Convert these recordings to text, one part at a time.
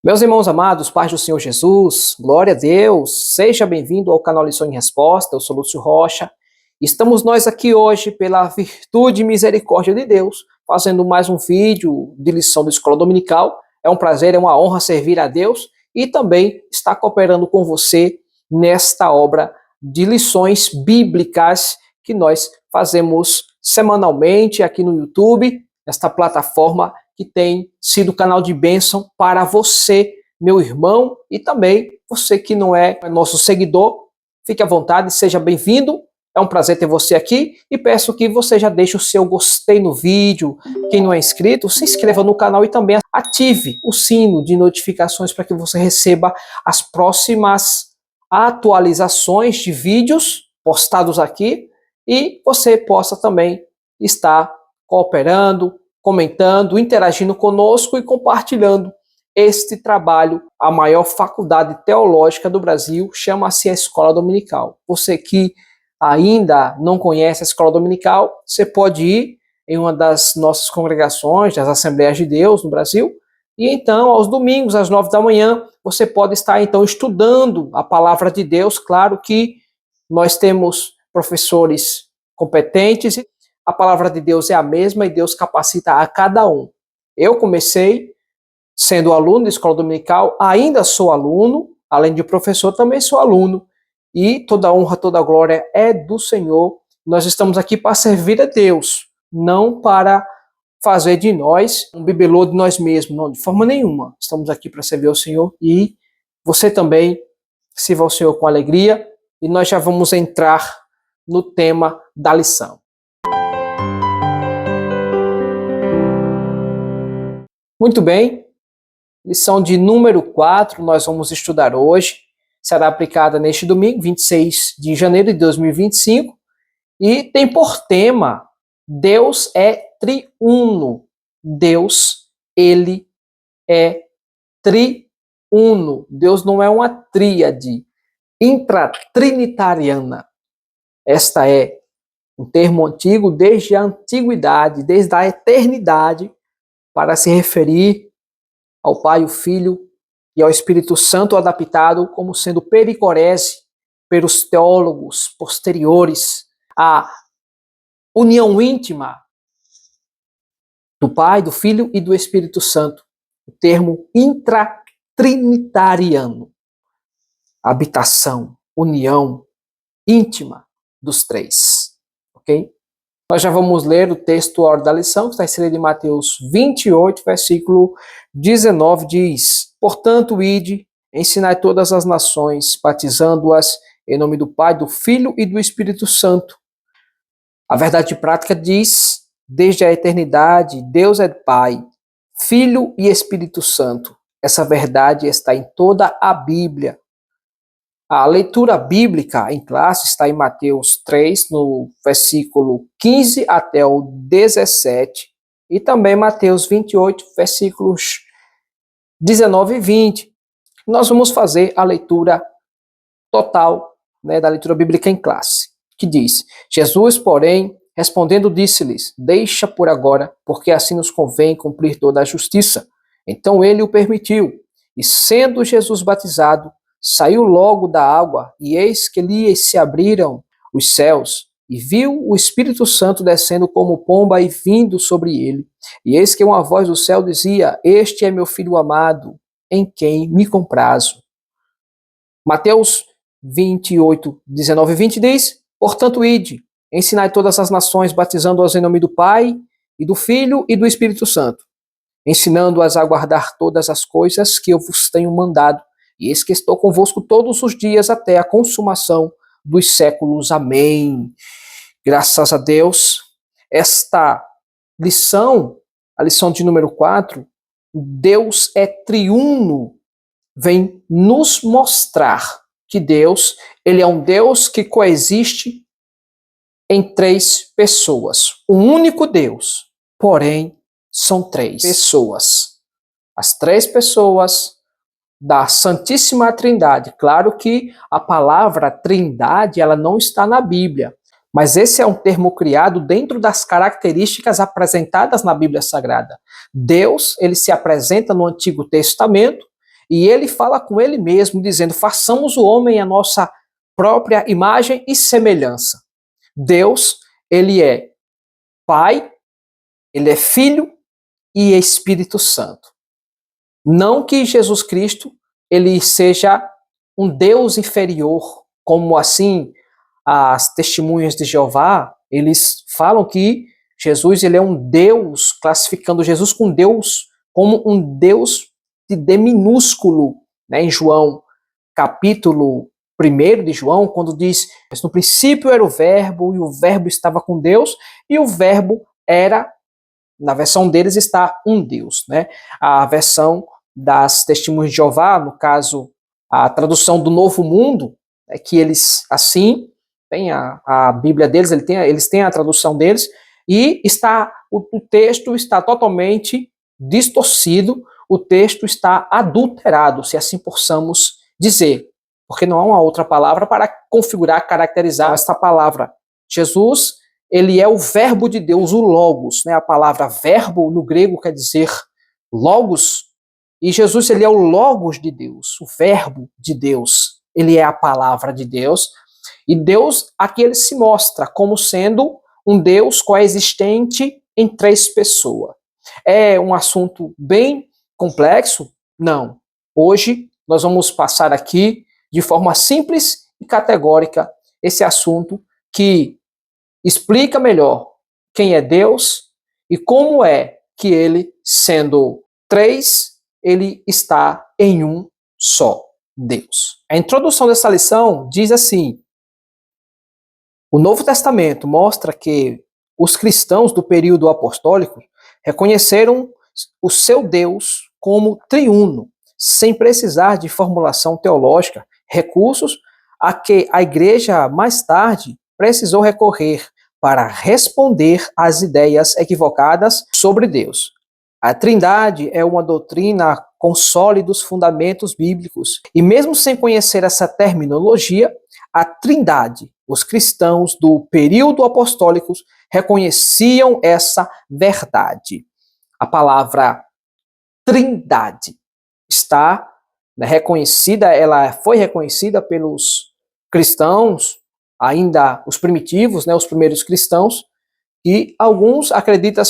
Meus irmãos amados, paz do Senhor Jesus, glória a Deus, seja bem-vindo ao canal Lição em Resposta, eu sou Lúcio Rocha. Estamos nós aqui hoje, pela virtude e misericórdia de Deus, fazendo mais um vídeo de lição da Escola Dominical. É um prazer, é uma honra servir a Deus e também estar cooperando com você nesta obra de lições bíblicas que nós fazemos semanalmente aqui no YouTube, esta plataforma que tem sido canal de bênção para você, meu irmão, e também você que não é nosso seguidor. Fique à vontade, seja bem-vindo. É um prazer ter você aqui e peço que você já deixe o seu gostei no vídeo. Quem não é inscrito, se inscreva no canal e também ative o sino de notificações para que você receba as próximas atualizações de vídeos postados aqui e você possa também estar cooperando, comentando, interagindo conosco e compartilhando este trabalho. A maior faculdade teológica do Brasil chama-se a Escola Dominical. Você que ainda não conhece a Escola Dominical, você pode ir em uma das nossas congregações, das Assembleias de Deus no Brasil, e então, aos domingos, às 9 da manhã, você pode estar então estudando a Palavra de Deus. Claro que nós temos professores competentes, a palavra de Deus é a mesma e Deus capacita a cada um. Eu comecei sendo aluno da Escola Dominical, ainda sou aluno, além de professor, também sou aluno. E toda honra, toda glória é do Senhor. Nós estamos aqui para servir a Deus, não para fazer de nós um bibelô de nós mesmos, não, de forma nenhuma. Estamos aqui para servir ao Senhor e você também sirva ao Senhor com alegria. E nós já vamos entrar no tema da lição. Muito bem, lição de número 4, nós vamos estudar hoje, será aplicada neste domingo, 26 de janeiro de 2025, e tem por tema, Deus é triuno. Deus, ele é triuno. Deus não é uma tríade intratrinitariana. Esta é um termo antigo desde a antiguidade, desde a eternidade, para se referir ao Pai, o Filho e ao Espírito Santo, adaptado como sendo pericorese pelos teólogos posteriores à união íntima do Pai, do Filho e do Espírito Santo. O termo intratrinitariano. Habitação, união íntima dos três. Ok? Nós já vamos ler o texto a hora da lição, que está inserido em Mateus 28, versículo 19, diz: Portanto, ide, ensinai todas as nações, batizando-as em nome do Pai, do Filho e do Espírito Santo. A verdade prática diz, desde a eternidade, Deus é Pai, Filho e Espírito Santo. Essa verdade está em toda a Bíblia. A leitura bíblica em classe está em Mateus 3, no versículo 15 até o 17, e também Mateus 28, versículos 19 e 20. Nós vamos fazer a leitura total, da leitura bíblica em classe, que diz: Jesus, porém, respondendo, disse-lhes: Deixa por agora, porque assim nos convém cumprir toda a justiça. Então ele o permitiu, e sendo Jesus batizado, saiu logo da água, e eis que lhe se abriram os céus, e viu o Espírito Santo descendo como pomba e vindo sobre ele. E eis que uma voz do céu dizia: Este é meu Filho amado, em quem me comprazo. Mateus 28, 19 e 20 diz: Portanto, ide, ensinai todas as nações, batizando-as em nome do Pai, e do Filho e do Espírito Santo, ensinando-as a guardar todas as coisas que eu vos tenho mandado. E eis que estou convosco todos os dias até a consumação dos séculos. Amém. Graças a Deus. Esta lição, a lição de número 4, Deus é triuno, vem nos mostrar que Deus, ele é um Deus que coexiste em três pessoas. Um único Deus, porém, são três pessoas. As três pessoas da Santíssima Trindade. Claro que a palavra Trindade, ela não está na Bíblia, mas esse é um termo criado dentro das características apresentadas na Bíblia Sagrada. Deus, ele se apresenta no Antigo Testamento E ele fala com ele mesmo, dizendo: façamos o homem a nossa própria imagem e semelhança. Deus, ele é Pai, ele é Filho e Espírito Santo. Não que Jesus Cristo ele seja um Deus inferior, como assim as testemunhas de Jeová, eles falam que Jesus ele é um Deus, classificando Jesus com Deus como um Deus de D minúsculo, né, em João, capítulo 1 de João, quando diz: mas no princípio era o verbo, e o verbo estava com Deus, e o verbo era, na versão deles está um Deus, né? A versão das Testemunhas de Jeová, no caso, a tradução do Novo Mundo, é que eles, assim, tem a Bíblia deles, eles têm a tradução deles, e o texto está totalmente distorcido, o texto está adulterado, se assim possamos dizer, porque não há uma outra palavra para configurar, caracterizar esta palavra. Jesus, ele é o verbo de Deus, o logos, né? A palavra verbo no grego quer dizer logos, e Jesus ele é o logos de Deus, o verbo de Deus. Ele é a palavra de Deus, e Deus aqui ele se mostra como sendo um Deus coexistente em três pessoas. É um assunto bem complexo? Não. Hoje nós vamos passar aqui de forma simples e categórica esse assunto que explica melhor quem é Deus e como é que ele, sendo três, ele está em um só Deus. A introdução dessa lição diz assim: o Novo Testamento mostra que os cristãos do período apostólico reconheceram o seu Deus como triuno, sem precisar de formulação teológica, recursos a que a igreja mais tarde precisou recorrer para responder às ideias equivocadas sobre Deus. A Trindade é uma doutrina com sólidos fundamentos bíblicos, e mesmo sem conhecer essa terminologia, a Trindade, os cristãos do período apostólico reconheciam essa verdade. A palavra Trindade está reconhecida, ela foi reconhecida pelos cristãos, ainda os primitivos, né, os primeiros cristãos, e alguns acreditam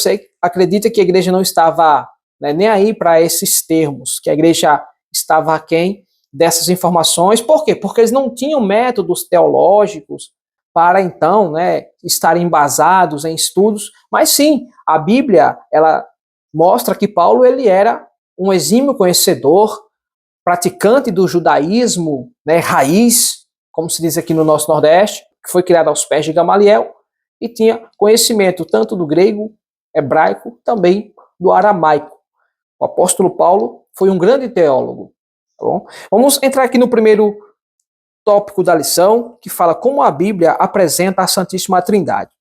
que a igreja não estava, né, nem aí para esses termos, que a igreja estava aquém dessas informações. Por quê? Porque eles não tinham métodos teológicos para então, né, estarem embasados em estudos, mas sim, a Bíblia, ela mostra que Paulo ele era um exímio conhecedor, praticante do judaísmo, né, raiz, como se diz aqui no nosso Nordeste, que foi criado aos pés de Gamaliel, e tinha conhecimento tanto do grego, hebraico, também do aramaico. O apóstolo Paulo foi um grande teólogo. Tá bom? Vamos entrar aqui no primeiro tópico da lição, que fala como a Bíblia apresenta a Santíssima Trindade.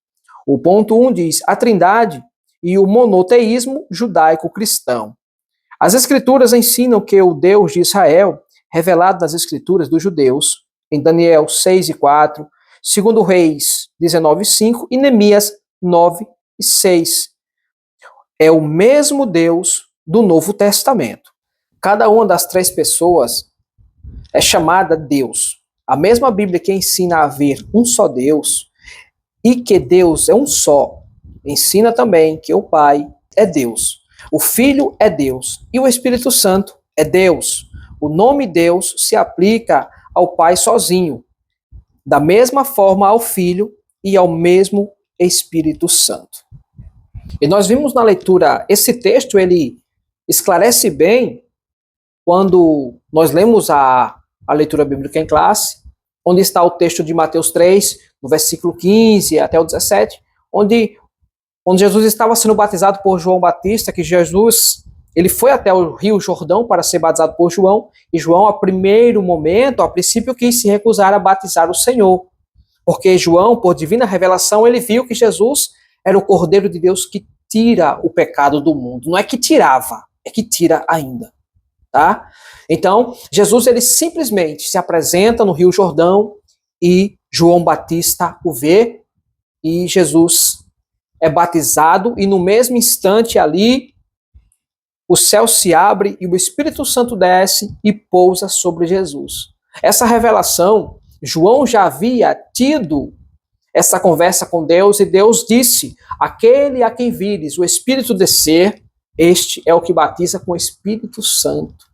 O ponto 1 diz: a Trindade e o monoteísmo judaico-cristão. As Escrituras ensinam que o Deus de Israel, revelado nas Escrituras dos judeus, em Daniel 6:4, 2 Reis 19:5 e Neemias 9:6, é o mesmo Deus do Novo Testamento. Cada uma das três pessoas é chamada Deus. A mesma Bíblia que ensina a haver um só Deus e que Deus é um só, ensina também que o Pai é Deus, o Filho é Deus e o Espírito Santo é Deus. O nome Deus se aplica ao Pai sozinho, da mesma forma ao Filho e ao mesmo Espírito Santo. E nós vimos na leitura, esse texto ele esclarece bem quando nós lemos a leitura bíblica em classe, onde está o texto de Mateus 3, no versículo 15 até o 17, onde Jesus estava sendo batizado por João Batista, que Jesus ele foi até o Rio Jordão para ser batizado por João, e João, a primeiro momento, a princípio, quis se recusar a batizar o Senhor, porque João, por divina revelação, ele viu que Jesus era o Cordeiro de Deus que tira o pecado do mundo. Não é que tirava, é que tira ainda. Tá? Então, Jesus ele simplesmente se apresenta no Rio Jordão e João Batista o vê e Jesus é batizado e no mesmo instante ali o céu se abre e o Espírito Santo desce e pousa sobre Jesus. Essa revelação, João já havia tido essa conversa com Deus, e Deus disse: aquele a quem vires o Espírito descer, este é o que batiza com o Espírito Santo,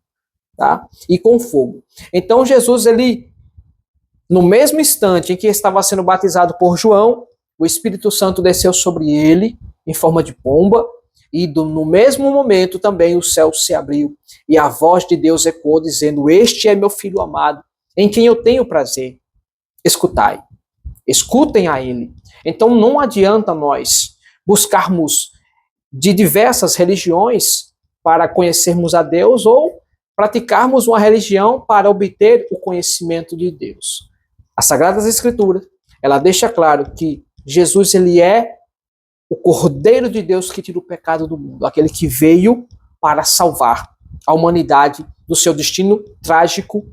tá? E com fogo. Então Jesus, ele, no mesmo instante em que estava sendo batizado por João, o Espírito Santo desceu sobre ele em forma de pomba, e no mesmo momento também o céu se abriu e a voz de Deus ecoou dizendo: este é meu filho amado, em quem eu tenho prazer. Escutai. Escutem a ele. Então não adianta nós buscarmos de diversas religiões para conhecermos a Deus ou praticarmos uma religião para obter o conhecimento de Deus. As Sagradas Escrituras, ela deixa claro que Jesus, ele é o Cordeiro de Deus que tira o pecado do mundo, aquele que veio para salvar a humanidade do seu destino trágico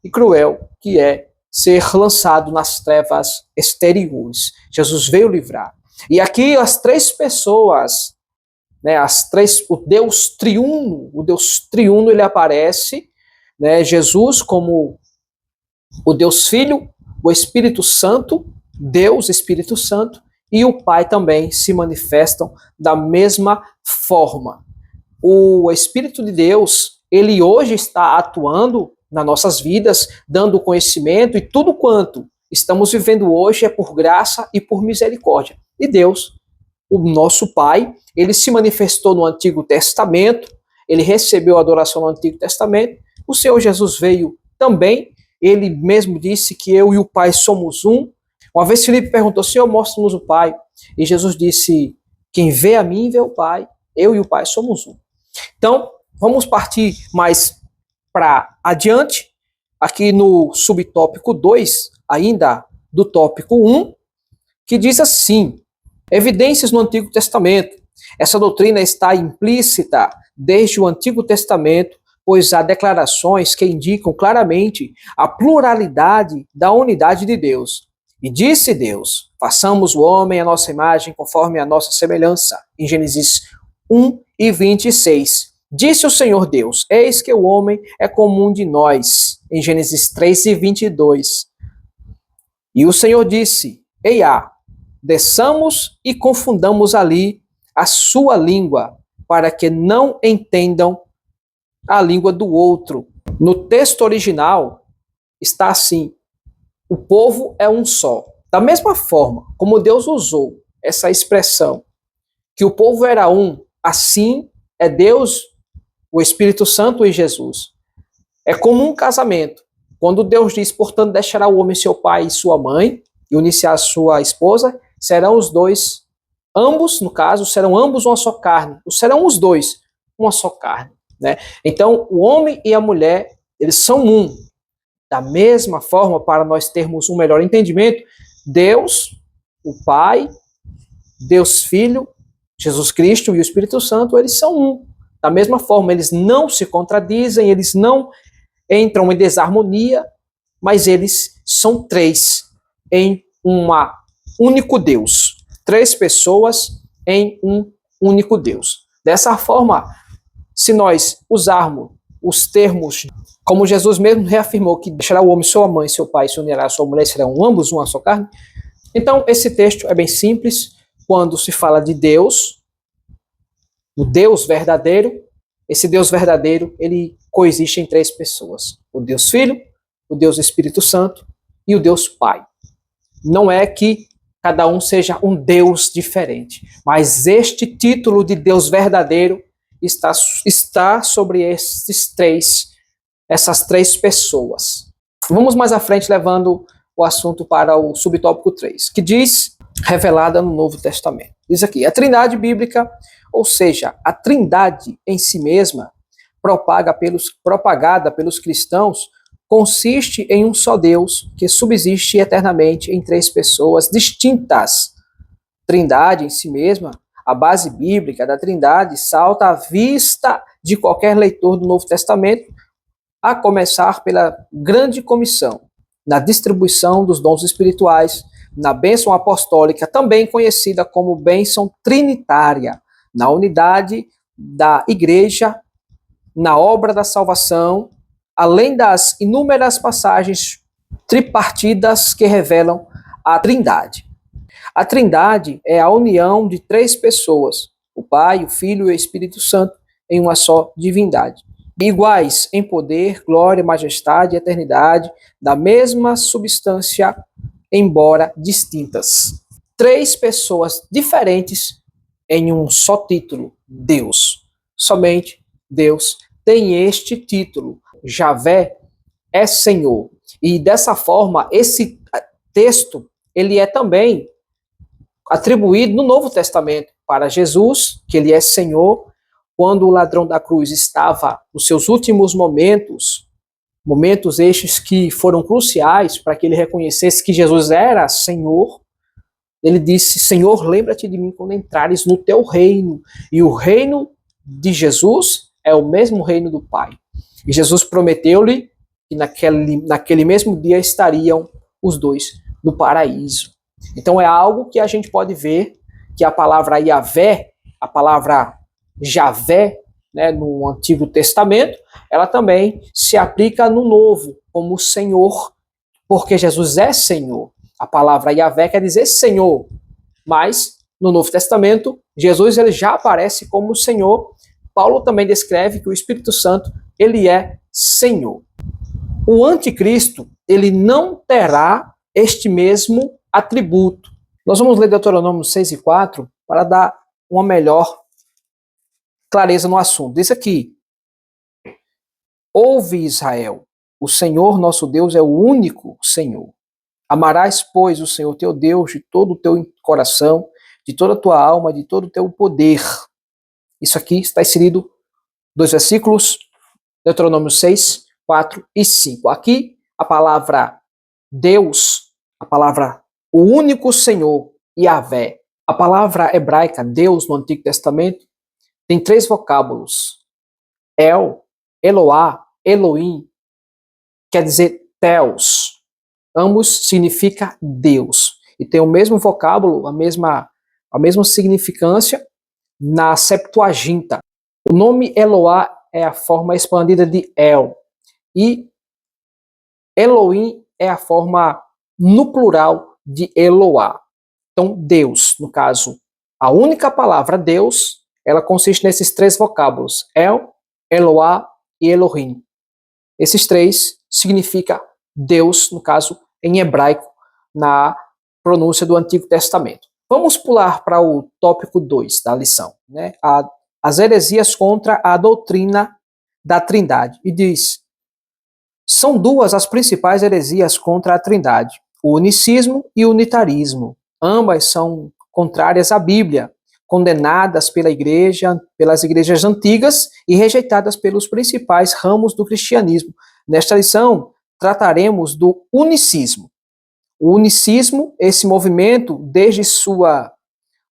e cruel, que é ser lançado nas trevas exteriores. Jesus veio livrar. E aqui as três pessoas, né, o Deus triuno, ele aparece, né, Jesus como o Deus Filho, o Espírito Santo, Deus Espírito Santo, e o Pai também se manifestam da mesma forma. O Espírito de Deus, ele hoje está atuando nas nossas vidas, dando conhecimento, e tudo quanto estamos vivendo hoje é por graça e por misericórdia. E Deus, o nosso Pai, ele se manifestou no Antigo Testamento, ele recebeu a adoração no Antigo Testamento, o Senhor Jesus veio também, ele mesmo disse que eu e o Pai somos um. Uma vez Filipe perguntou: Senhor, mostra-nos o Pai. E Jesus disse: quem vê a mim, vê o Pai, eu e o Pai somos um. Então, vamos partir mais para adiante, aqui no subtópico 2, ainda do tópico 1, que diz assim: evidências no Antigo Testamento. Essa doutrina está implícita desde o Antigo Testamento, pois há declarações que indicam claramente a pluralidade da unidade de Deus. E disse Deus: façamos o homem à nossa imagem, conforme a nossa semelhança. Em Gênesis 1 e 26. Disse o Senhor Deus: eis que o homem é comum de nós. Em Gênesis 3 e 22. E o Senhor disse: eia, desçamos e confundamos ali a sua língua, para que não entendam a língua do outro. No texto original está assim: o povo é um só. Da mesma forma como Deus usou essa expressão, que o povo era um, assim é Deus, o Espírito Santo e Jesus. É como um casamento. Quando Deus diz: portanto, deixará o homem seu pai e sua mãe, e unir-se à sua esposa, serão os dois, ambos, no caso, serão ambos uma só carne. Serão os dois uma só carne, né? Então, o homem e a mulher, eles são um. Da mesma forma, para nós termos um melhor entendimento, Deus, o Pai, Deus Filho, Jesus Cristo e o Espírito Santo, eles são um. Da mesma forma, eles não se contradizem, eles não entram em desarmonia, mas eles são três em um único Deus. Três pessoas em um único Deus. Dessa forma, se nós usarmos os termos, como Jesus mesmo reafirmou, que deixará o homem sua mãe, seu pai, se unirá à sua mulher, serão ambos uma só carne. Então, esse texto é bem simples. Quando se fala de Deus, o Deus verdadeiro, esse Deus verdadeiro, ele coexiste em três pessoas: o Deus Filho, o Deus Espírito Santo e o Deus Pai. Não é que cada um seja um Deus diferente, mas este título de Deus verdadeiro está sobre essas três pessoas. Vamos mais à frente, levando o assunto para o subtópico 3, que diz, revelada no Novo Testamento. Diz aqui: a trindade bíblica, ou seja, a trindade em si mesma, propagada pelos cristãos, consiste em um só Deus que subsiste eternamente em três pessoas distintas. Trindade em si mesma, a base bíblica da trindade salta à vista de qualquer leitor do Novo Testamento, a começar pela grande comissão, na distribuição dos dons espirituais, na bênção apostólica, também conhecida como bênção trinitária, na unidade da igreja na obra da salvação, além das inúmeras passagens tripartidas que revelam a Trindade. A Trindade é a união de três pessoas, o Pai, o Filho e o Espírito Santo, em uma só divindade. Iguais em poder, glória, majestade e eternidade, da mesma substância, embora distintas. Três pessoas diferentes em um só título, Deus. Somente Deus tem este título. Javé é Senhor. E dessa forma, esse texto, ele é também atribuído no Novo Testamento para Jesus, que ele é Senhor, quando o ladrão da cruz estava nos seus últimos momentos, momentos estes que foram cruciais para que ele reconhecesse que Jesus era Senhor. Ele disse: Senhor, lembra-te de mim quando entrares no teu reino. E o reino de Jesus é o mesmo reino do Pai. E Jesus prometeu-lhe que naquele mesmo dia estariam os dois no paraíso. Então é algo que a gente pode ver que a palavra Yahvé, a palavra Javé, né, no Antigo Testamento, ela também se aplica no Novo, como Senhor, porque Jesus é Senhor. A palavra Yahvé quer dizer Senhor, mas no Novo Testamento, Jesus ele já aparece como Senhor. Paulo também descreve que o Espírito Santo ele é Senhor. O anticristo, ele não terá este mesmo atributo. Nós vamos ler Deuteronômio 6:4 para dar uma melhor clareza no assunto. Diz aqui: ouve, Israel, o Senhor nosso Deus é o único Senhor. Amarás, pois, o Senhor teu Deus de todo o teu coração, de toda a tua alma, de todo o teu poder. Isso aqui está inserido 2 versículos, Deuteronômio 6, 4 e 5. Aqui, a palavra Deus, a palavra o único Senhor, Yahvé. A palavra hebraica Deus no Antigo Testamento tem três vocábulos. El, Eloá, Elohim, quer dizer Theos. Ambos significa Deus. E tem o mesmo vocábulo, a mesma significância na Septuaginta. O nome Eloá é a forma expandida de El. E Elohim é a forma no plural de Eloá. Então, Deus, no caso, a única palavra Deus, ela consiste nesses três vocábulos, El, Eloá e Elohim. Esses três significam Deus, no caso, em hebraico, na pronúncia do Antigo Testamento. Vamos pular para o tópico 2 da lição, né? As heresias contra a doutrina da Trindade. E diz: são duas as principais heresias contra a Trindade, o unicismo e o unitarismo. Ambas são contrárias à Bíblia, condenadas pelas igrejas antigas e rejeitadas pelos principais ramos do cristianismo. Nesta lição, trataremos do unicismo. O unicismo, esse movimento, desde sua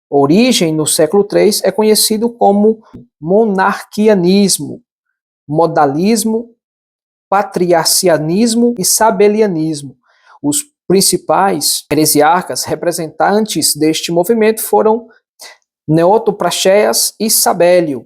origem no século III, é conhecido como monarquianismo, modalismo, patriarcianismo e sabelianismo. Os principais heresiarcas representantes deste movimento foram Neoto-Praxeas e Sabélio.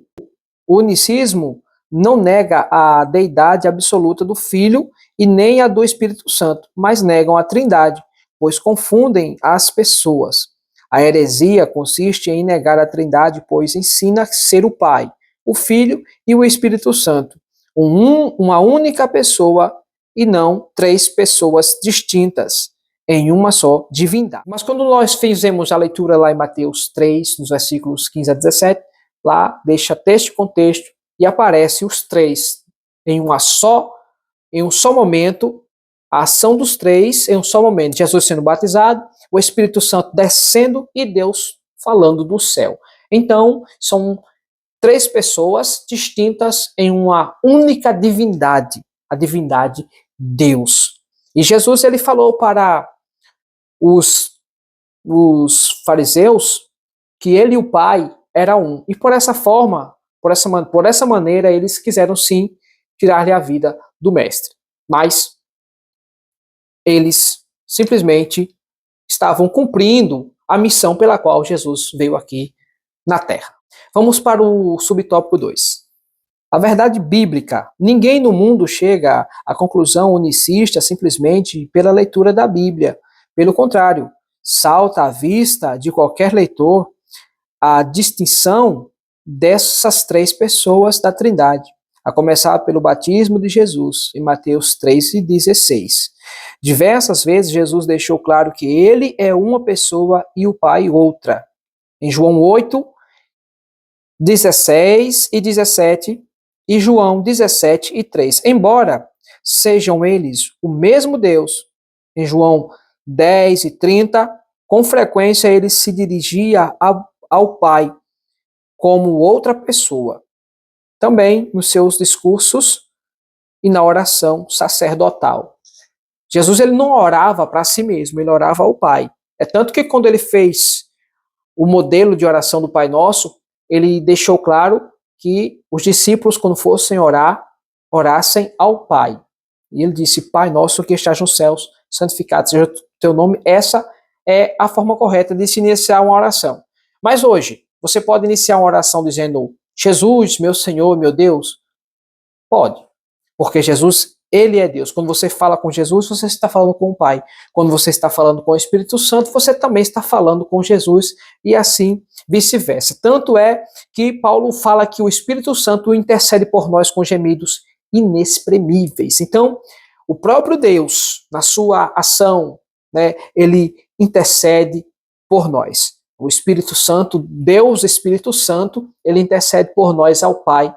O unicismo não nega a deidade absoluta do Filho e nem a do Espírito Santo, mas negam a Trindade, pois confundem as pessoas. A heresia consiste em negar a Trindade, pois ensina ser o Pai, o Filho e o Espírito Santo, uma única pessoa e não três pessoas distintas em uma só divindade. Mas quando nós fizemos a leitura lá em Mateus 3, nos versículos 15 a 17, lá deixa texto e contexto e aparece os três em um só momento, a ação dos três em um só momento. Jesus sendo batizado, o Espírito Santo descendo e Deus falando do céu. Então, são três pessoas distintas em uma única divindade, a divindade Deus. E Jesus ele falou para os fariseus que ele e o Pai era um. E por essa forma, por essa maneira, eles quiseram sim tirar-lhe a vida do mestre. Mas eles simplesmente estavam cumprindo a missão pela qual Jesus veio aqui na Terra. Vamos para o subtópico 2. A verdade bíblica. Ninguém no mundo chega à conclusão unicista simplesmente pela leitura da Bíblia. Pelo contrário, salta à vista de qualquer leitor a distinção dessas três pessoas da Trindade, a começar pelo batismo de Jesus, em Mateus 3,16. Diversas vezes Jesus deixou claro que ele é uma pessoa e o Pai outra. Em João 8, 16 e 17 e João 17 e 3. Embora sejam eles o mesmo Deus, em João 10 e 30, com frequência ele se dirigia ao Pai como outra pessoa. Também nos seus discursos e na oração sacerdotal. Jesus ele não orava para si mesmo, ele orava ao Pai. É tanto que quando ele fez o modelo de oração do Pai Nosso, ele deixou claro que os discípulos, quando fossem orar, orassem ao Pai. E ele disse, Pai Nosso que estás nos céus, santificado seja o teu nome. Essa é a forma correta de se iniciar uma oração. Mas hoje, você pode iniciar uma oração dizendo, Jesus, meu Senhor, meu Deus? Pode, porque Jesus, ele é Deus. Quando você fala com Jesus, você está falando com o Pai. Quando você está falando com o Espírito Santo, você também está falando com Jesus e assim vice-versa. Tanto é que Paulo fala que o Espírito Santo intercede por nós com gemidos inexprimíveis. Então, o próprio Deus, na sua ação, né, ele intercede por nós. O Espírito Santo, Deus Espírito Santo, ele intercede por nós ao Pai,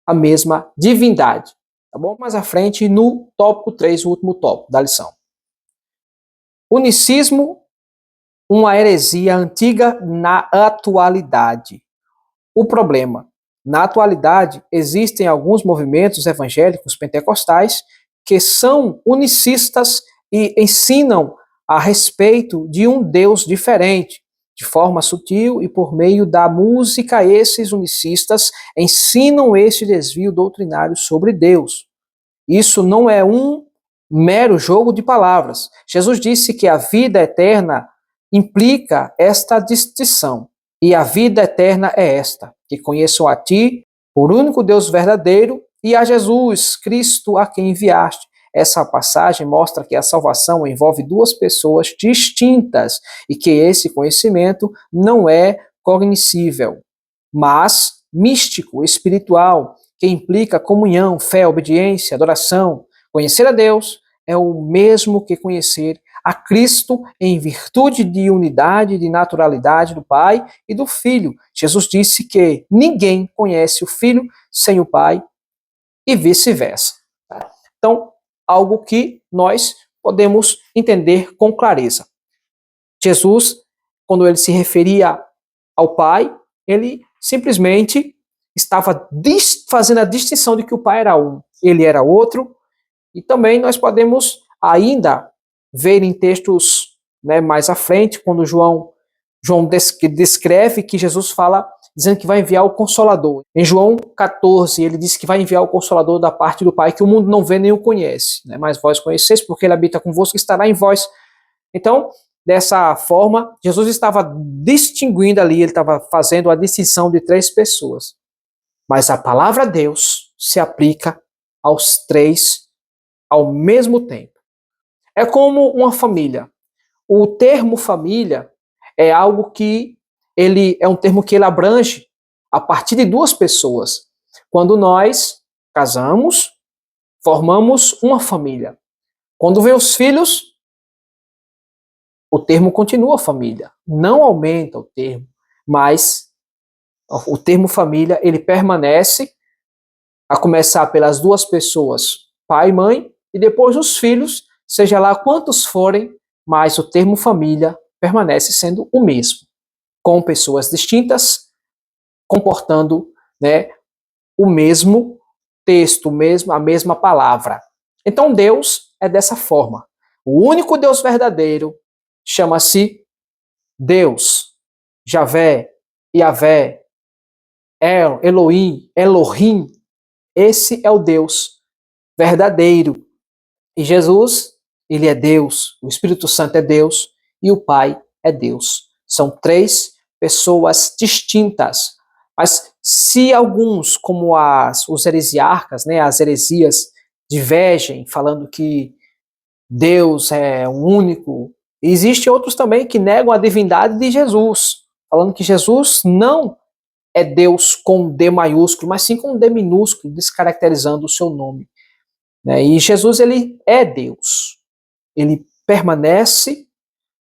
a mesma divindade. Tá bom? Mais à frente, no tópico 3, o último tópico da lição. Unicismo, uma heresia antiga na atualidade. O problema, na atualidade, existem alguns movimentos evangélicos pentecostais que são unicistas e ensinam a respeito de um Deus diferente. De forma sutil e por meio da música, esses unicistas ensinam esse desvio doutrinário sobre Deus. Isso não é um mero jogo de palavras. Jesus disse que a vida eterna implica esta distinção. E a vida eterna é esta, que conheçam a ti, por único Deus verdadeiro, e a Jesus Cristo a quem enviaste. Essa passagem mostra que a salvação envolve duas pessoas distintas e que esse conhecimento não é cognoscível, mas místico, espiritual, que implica comunhão, fé, obediência, adoração. Conhecer a Deus é o mesmo que conhecer a Cristo em virtude de unidade, de naturalidade do Pai e do Filho. Jesus disse que ninguém conhece o Filho sem o Pai e vice-versa. Então, algo que nós podemos entender com clareza. Jesus, quando ele se referia ao Pai, ele simplesmente estava fazendo a distinção de que o Pai era um, ele era outro, e também nós podemos ainda ver em textos, né, mais à frente, quando João descreve que Jesus fala, dizendo que vai enviar o Consolador. Em João 14, ele diz que vai enviar o Consolador da parte do Pai, que o mundo não vê nem o conhece, né, mas vós conheceis, porque ele habita convosco e estará em vós. Então, dessa forma, Jesus estava distinguindo ali, ele estava fazendo a distinção de três pessoas. Mas a palavra Deus se aplica aos três ao mesmo tempo. É como uma família. O termo família é algo que ele é um termo que ele abrange a partir de duas pessoas. Quando nós casamos, formamos uma família. Quando vem os filhos, o termo continua família. Não aumenta o termo, mas o termo família, ele permanece, a começar pelas duas pessoas, pai e mãe, e depois os filhos, seja lá quantos forem, mas o termo família permanece sendo o mesmo, com pessoas distintas, comportando, né, o mesmo texto, a mesma palavra. Então Deus é dessa forma. O único Deus verdadeiro chama-se Deus, Javé, Yavé, El, Elohim, Elohim. Esse é o Deus verdadeiro. E Jesus, ele é Deus, o Espírito Santo é Deus e o Pai é Deus. São três pessoas distintas, Mas se alguns, como os heresiarcas, né, as heresias, divergem, falando que Deus é o único, existem outros também que negam a divindade de Jesus, falando que Jesus não é Deus com D maiúsculo, mas sim com D minúsculo, descaracterizando o seu nome. Né? E Jesus, ele é Deus. Ele permanece,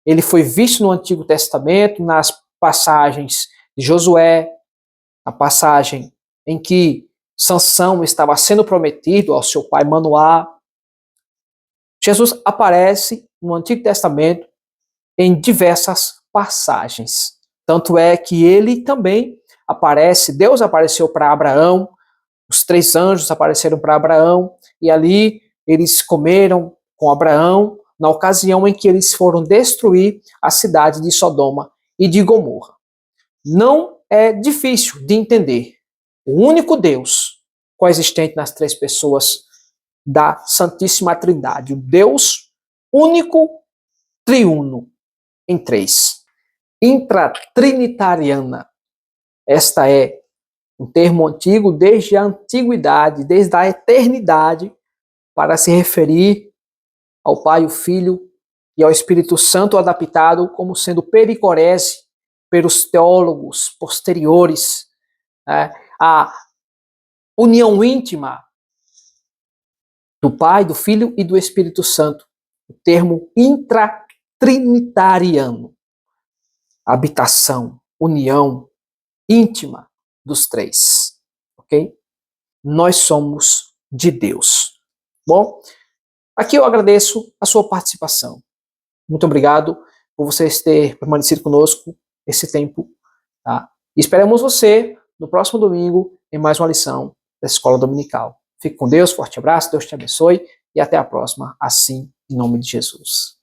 ele foi visto no Antigo Testamento, nas passagens de Josué, a passagem em que Sansão estava sendo prometido ao seu pai Manoá. Jesus aparece no Antigo Testamento em diversas passagens. Tanto é que ele também aparece, Deus apareceu para Abraão, os 3 anjos apareceram para Abraão, e ali eles comeram com Abraão, na ocasião em que eles foram destruir a cidade de Sodoma e de Gomorra. Não é difícil de entender. O único Deus coexistente nas 3 pessoas da Santíssima Trindade, o Deus único, triuno, em 3. Intratrinitariana. Esta é um termo antigo desde a antiguidade, desde a eternidade, para se referir ao Pai, o Filho e ao Espírito Santo, adaptado como sendo pericorese pelos teólogos posteriores, né, a união íntima do Pai, do Filho e do Espírito Santo. O termo intratrinitariano. Habitação, união íntima dos 3. Ok? Nós somos de Deus. Bom, aqui eu agradeço a sua participação. Muito obrigado por vocês terem permanecido conosco esse tempo. Tá? Esperamos você no próximo domingo em mais uma lição da Escola Dominical. Fique com Deus, forte abraço, Deus te abençoe e até a próxima, assim, em nome de Jesus.